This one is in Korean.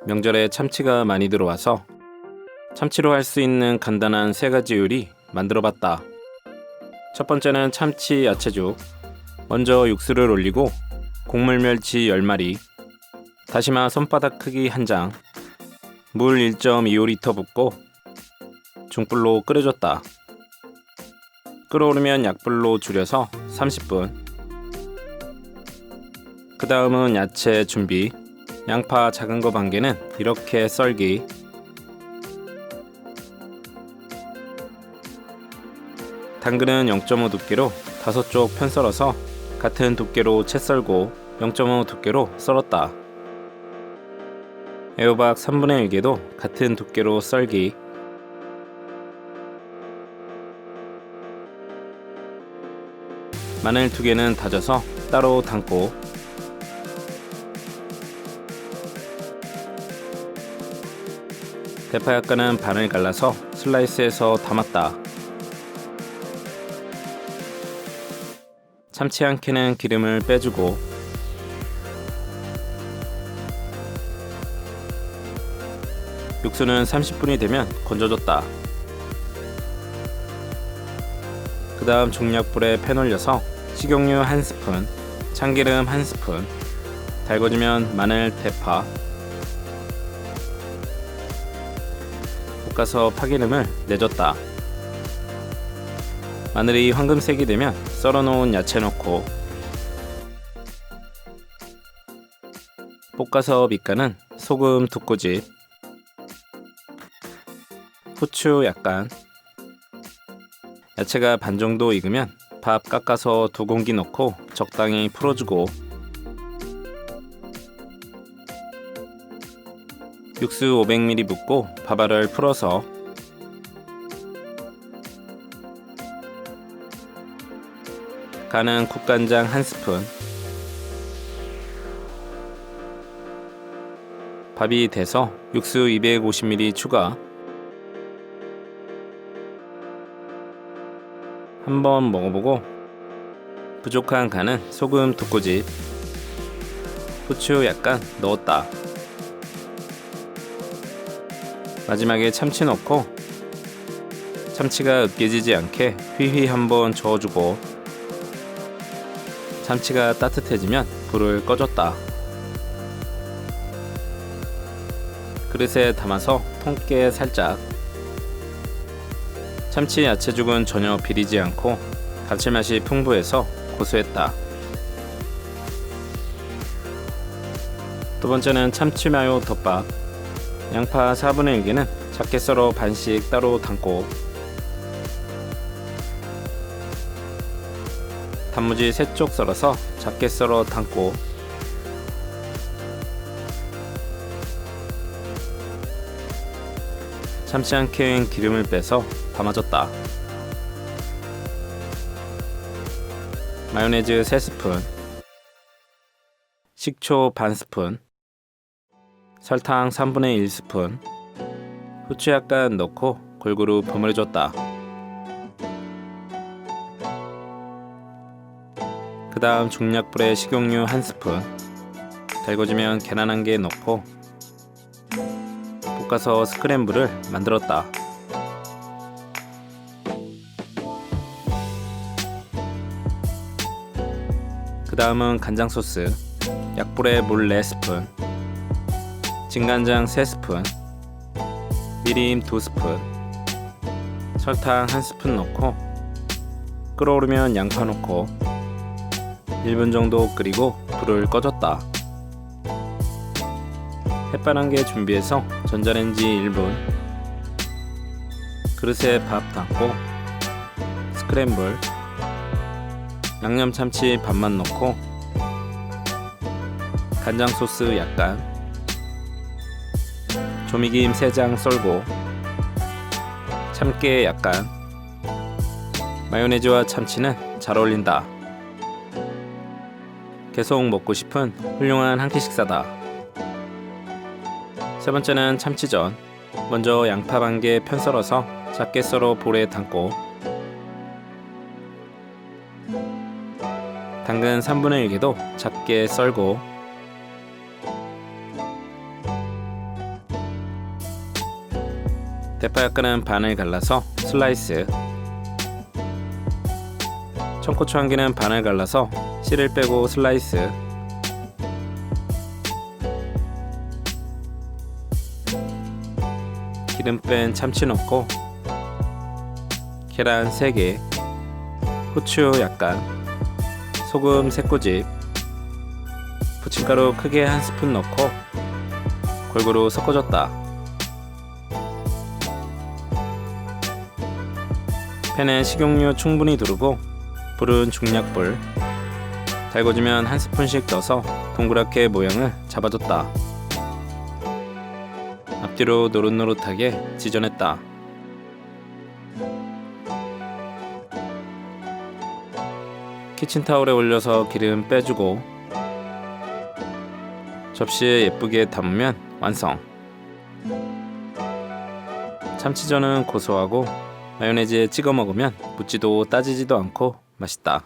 명절에 참치가 많이 들어와서 참치로 할 수 있는 간단한 3가지 요리 만들어봤다. 첫 번째는 참치 야채죽. 먼저 육수를 올리고 곡물 멸치 10마리, 다시마 손바닥 크기 1장, 물 1.25리터 붓고 중불로 끓여줬다. 끓어오르면 약불로 줄여서 30분. 그 다음은 야채 준비. 양파 작은 거 1개는 이렇게 썰기. 당근은 0.5 두께로 5쪽 편 썰어서 같은 두께로 채 썰고 0.5 두께로 썰었다. 애호박 3분의 1개도 같은 두께로 썰기. 마늘 2개는 다져서 따로 담고, 대파 약간은 반을 갈라서 슬라이스해서 담았다. 참치 한 캔은 기름을 빼주고, 육수는 30분이 되면 건져줬다. 그 다음 중약불에 팬 올려서 식용유 1스푼, 참기름 1스푼, 달궈지면 마늘, 대파, 볶아서 파기름을 내줬다. 마늘이 황금색이 되면 썰어놓은 야채 넣고, 볶아서 밑간은 소금 2꼬집, 후추 약간, 야채가 반 정도 익으면 밥 깎아서 2공기 넣고 적당히 풀어주고, 육수 500ml 붓고 밥알을 풀어서 간은 국간장 1스푼, 밥이 돼서 육수 250ml 추가. 한번 먹어보고 부족한 간은 소금 2꼬집, 후추 약간 넣었다. 마지막에 참치 넣고 참치가 으깨지지 않게 휘휘 한번 저어주고, 참치가 따뜻해지면 불을 꺼줬다. 그릇에 담아서 통깨 살짝. 참치 야채죽은 전혀 비리지 않고 감칠맛이 풍부해서 고소했다. 두 번째는 참치 마요 덮밥. 양파 4분의 1개는 작게 썰어 반씩 따로 담고, 단무지 3쪽 썰어서 작게 썰어 담고, 참치 한 캔 기름을 빼서 담아줬다. 마요네즈 3스푼, 식초 반 스푼, 설탕 3분의 1스푼, 후추 약간 넣고 골고루 버무려줬다. 그 다음 중약불에 식용유 1스푼, 달궈지면 계란 1개 넣고 볶아서 스크램블을 만들었다. 그 다음은 간장 소스. 약불에 물 4스푼, 진간장 3스푼, 미림 2스푼, 설탕 1스푼 넣고 끓어오르면 양파 넣고 1분 정도 끓이고 불을 꺼줬다. 햇반 1개 준비해서 전자레인지 1분, 그릇에 밥 담고 스크램블, 양념참치 반만 넣고 간장 소스 약간, 조미김 3장 썰고, 참깨 약간. 마요네즈와 참치는 잘 어울린다. 계속 먹고 싶은 훌륭한 한 끼 식사다. 세 번째는 참치전. 먼저 양파 1개 편 썰어서 작게 썰어 볼에 담고, 당근 3분의 1개도 작게 썰고, 대파 약간은 반을 갈라서 슬라이스, 청고추 한 개는 반을 갈라서 씨를 빼고 슬라이스, 기름 뺀 참치 넣고 계란 3개, 후추 약간, 소금 3꼬집, 부침가루 크게 1스푼 넣고 골고루 섞어줬다. 팬에 식용유 충분히 두르고 불은 중약불, 달궈지면 1스푼씩 넣어서 동그랗게 모양을 잡아줬다. 앞뒤로 노릇노릇하게 지져냈다. 키친타올에 올려서 기름 빼주고 접시에 예쁘게 담으면 완성. 참치전은 고소하고 마요네즈에 찍어 먹으면 묻지도 따지지도 않고 맛있다.